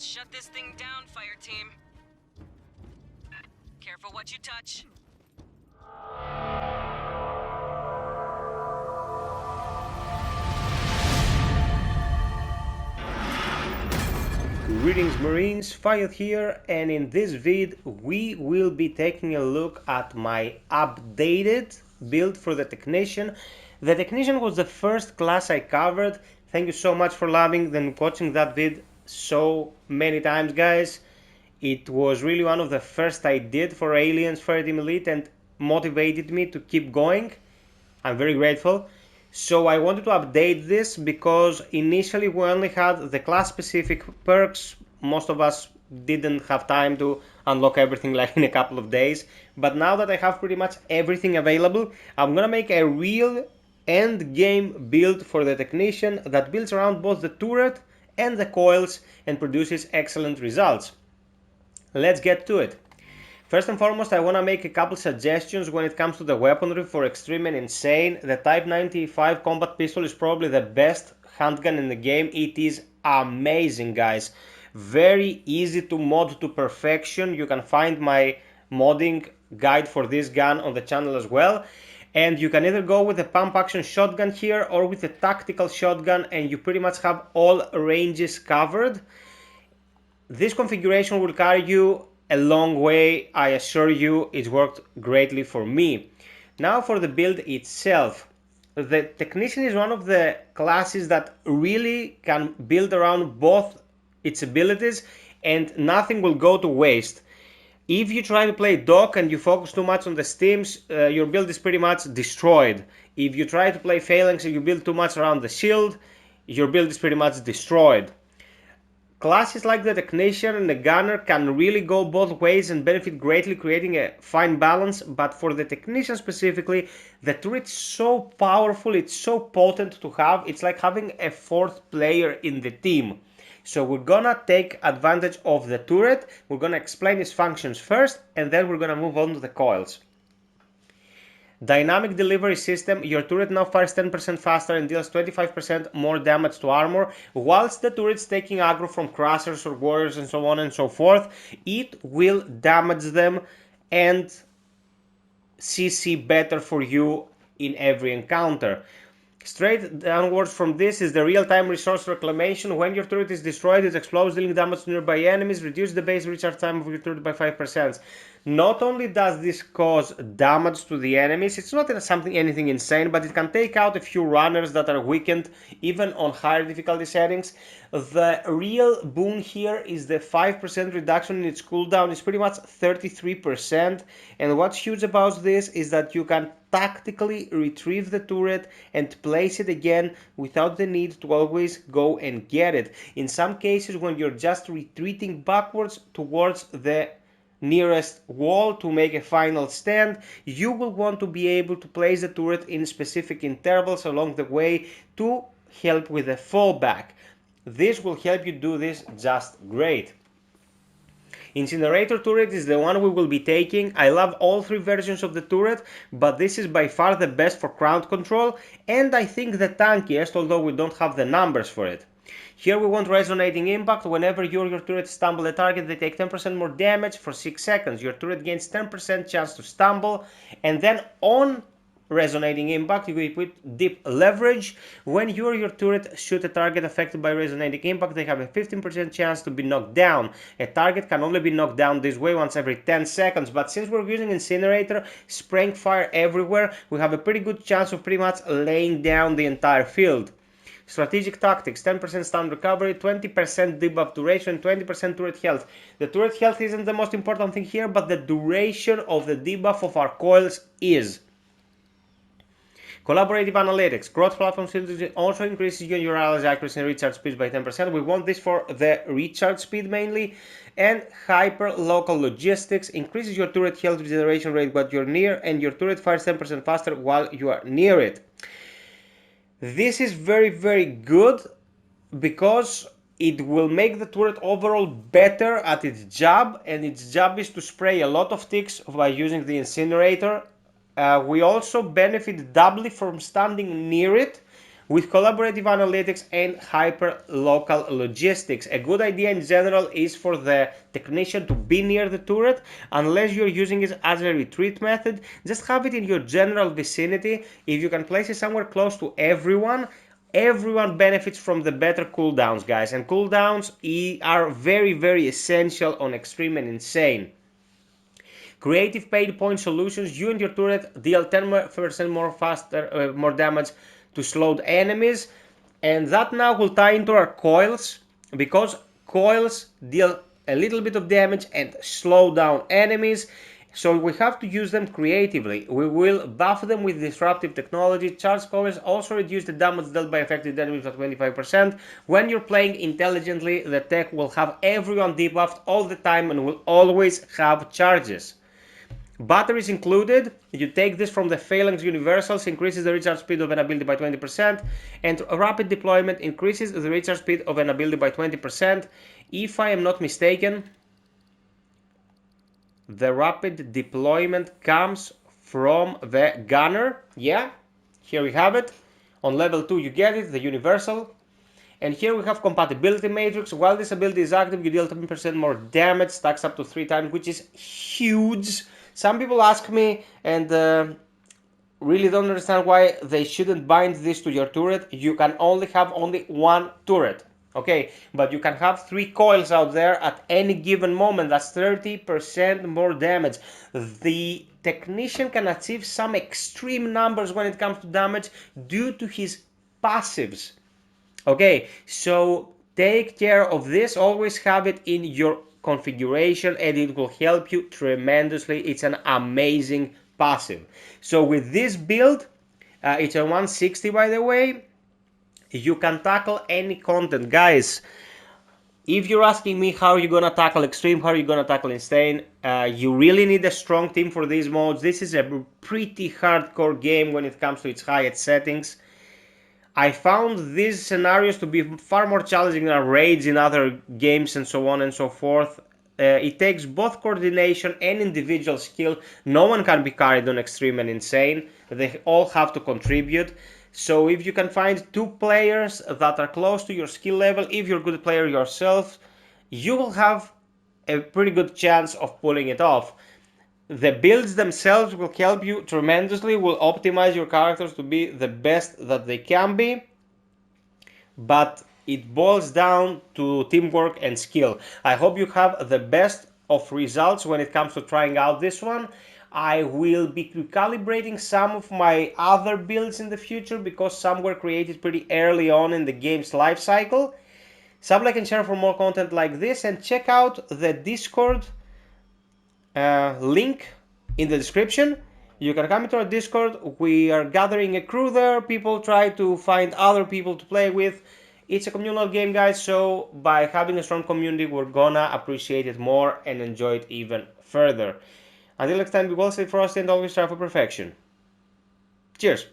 shut this thing down, Fireteam. Careful what you touch. Greetings Marines, FiOth here, and in this vid we will be taking a look at my updated build for the Technician. The Technician was the first class I covered. Thank you so much for loving and watching that vid so many times, guys. It was really one of the first I did for Aliens Fireteam Elite and motivated me to keep going. I'm very grateful. So I wanted to update this because initially we only had the class specific perks. Most of us didn't have time to unlock everything like in a couple of days. But now that I have pretty much everything available, I'm gonna make a real end game build for the Technician that builds around both the turret and the coils and produces excellent results. Let's get to it. First and foremost, I want to make a couple suggestions when it comes to the weaponry for Extreme and Insane. The Type 95 combat pistol is probably the best handgun in the game. It is amazing, guys. Very easy to mod to perfection. You can find my modding guide for this gun on the channel as well. And you can either go with a pump action shotgun here or with a tactical shotgun, and you pretty much have all ranges covered. This configuration will carry you a long way, I assure you. It worked greatly for me. Now for the build itself. The Technician is one of the classes that really can build around both its abilities and nothing will go to waste. If you try to play Doc and you focus too much on the stims, your build is pretty much destroyed. If you try to play Phalanx and you build too much around the shield, your build is pretty much destroyed. Classes like the Technician and the Gunner can really go both ways and benefit greatly, creating a fine balance. But for the Technician specifically, the turret is so powerful, it's so potent to have. It's like having a fourth player in the team. So we're gonna take advantage of the turret. We're gonna explain its functions first, and then we're gonna move on to the coils. Dynamic delivery system. Your turret now fires 10% faster and deals 25% more damage to armor. Whilst the turret's taking aggro from crushers or warriors and so on and so forth, it will damage them and CC better for you in every encounter. Straight downwards from this is the real-time resource reclamation. When your turret is destroyed, it explodes, dealing damage to nearby enemies. Reduce the base recharge time of your turret by 5%. Not only does this cause damage to the enemies, it's not anything insane, but it can take out a few runners that are weakened even on higher difficulty settings. The real boon here is the 5% reduction in its cooldown. It's pretty much 33%, and what's huge about this is that you can tactically retrieve the turret and place it again without the need to always go and get it. In some cases, when you're just retreating backwards towards the nearest wall to make a final stand, you will want to be able to place the turret in specific intervals along the way to help with the fallback. This will help you do this just great. Incinerator Turret is the one we will be taking. I love all three versions of the turret, but this is by far the best for crowd control, and I think the tankiest, although we don't have the numbers for it. Here we want Resonating Impact. Whenever you or your turret stumble a target, they take 10% more damage for 6 seconds. Your turret gains 10% chance to stumble, and then on Resonating Impact, you put Deep Leverage. When you or your turret shoot a target affected by Resonating Impact, they have a 15% chance to be knocked down. A target can only be knocked down this way once every 10 seconds, but since we're using Incinerator, spraying fire everywhere, we have a pretty good chance of pretty much laying down the entire field. Strategic Tactics, 10% stun recovery, 20% debuff duration, 20% turret health. The turret health isn't the most important thing here, but the duration of the debuff of our coils is. Collaborative Analytics, Growth Platform Synergy also increases you and your allies' accuracy and recharge speed by 10%. We want this for the recharge speed mainly. And Hyper Local Logistics increases your turret health regeneration rate while you're near, and your turret fires 10% faster while you are near it. This is very, very good because it will make the turret overall better at its job, and its job is to spray a lot of ticks by using the Incinerator. We also benefit doubly from standing near it with collaborative analytics and hyper-local logistics. A good idea in general is for the technician to be near the turret, unless you're using it as a retreat method. Just have it in your general vicinity. If you can place it somewhere close to everyone benefits from the better cooldowns, guys, and cooldowns are very essential on Extreme and Insane. Creative paid point solutions. You and your turret deal 10% more damage to slowed enemies, and that now will tie into our coils, because coils deal a little bit of damage and slow down enemies. So we have to use them creatively. We will buff them with disruptive technology. Charge coils also reduce the damage dealt by affected enemies by 25%. When you're playing intelligently, the tech will have everyone debuffed all the time and will always have charges. Batteries included. You take this from the Phalanx Universals, increases the recharge speed of an ability by 20%, and rapid deployment increases the recharge speed of an ability by 20%. If I am not mistaken, the rapid deployment comes from the Gunner. Yeah, here we have it. On level 2 you get it, the Universal. And here we have Compatibility Matrix. While this ability is active, you deal 10% more damage, stacks up to 3 times, which is huge. Some people ask me and really don't understand why they shouldn't bind this to your turret. You can only have one turret. Okay, but you can have 3 coils out there at any given moment. That's 30% more damage. The technician can achieve some extreme numbers when it comes to damage due to his passives. Okay, so take care of this. Always have it in your configuration and it will help you tremendously. It's an amazing passive. So with this build, it's a 160 by the way, you can tackle any content, guys. If you're asking me how you're gonna tackle Extreme, how you're gonna tackle Insane, you really need a strong team for these modes. This is a pretty hardcore game when it comes to its highest settings. I found these scenarios to be far more challenging than raids in other games and so on and so forth. It takes both coordination and individual skill. No one can be carried on Extreme and Insane. They all have to contribute. So if you can find 2 players that are close to your skill level, if you're a good player yourself, you will have a pretty good chance of pulling it off. The builds themselves will help you tremendously, will optimize your characters to be the best that they can be, but it boils down to teamwork and skill. I hope you have the best of results when it comes to trying out this one. I will be recalibrating some of my other builds in the future because some were created pretty early on in the game's life cycle. Sub, like, and share for more content like this, and check out the Discord link in the description. You can come into our Discord. We are gathering a crew there. People try to find other people to play with. It's a communal game, guys, so by having a strong community, we're gonna appreciate it more and enjoy it even further. Until next time, be well, stay frosty, and always strive for perfection. Cheers!